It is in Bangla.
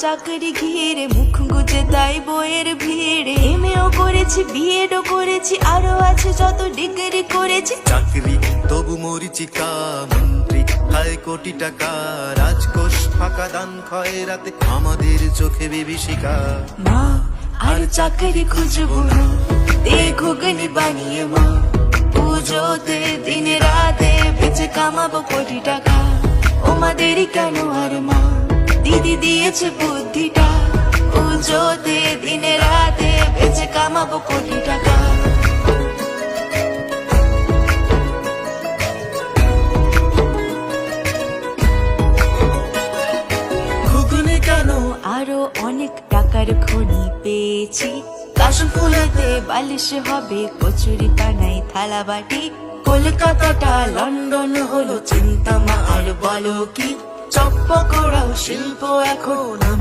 চাকরি ঘিরে মুখ গুজে তাই বইয়ের ভিড়ে এমএও করেছি বিএডও করেছি আরো আছে যত ডিগ্রি করেছি চাকরি তবু মরিচিকা মন্ত্রী হায় কোটি টাকা রাজকোষ ফাঁকা দান খয়রাতে আমাদের চোখে বিভীষিকা মা আর চাকরি খুঁজবো না ঘুগনি বানিয়ে মা পুজোতে দিনে রাতে বেঁচে কামাবো কোটি টাকা ওমাদেরই কেন আর মা দিদি দিয়েছে বুদ্ধিটা পুজোতে দিনে রাতে বেঁচে কামাবো কোটি টাকা ঘুগনি কেন আরো অনেক টাকার খনি পেয়েছি কাশন ফুলেতে বালিশ হবে কচুরি পানাই থালা বাটি কলকাতাটা লন্ডন হলো চিন্তা মা আর বলো কি চপ্পকড়াও শিল্প এখন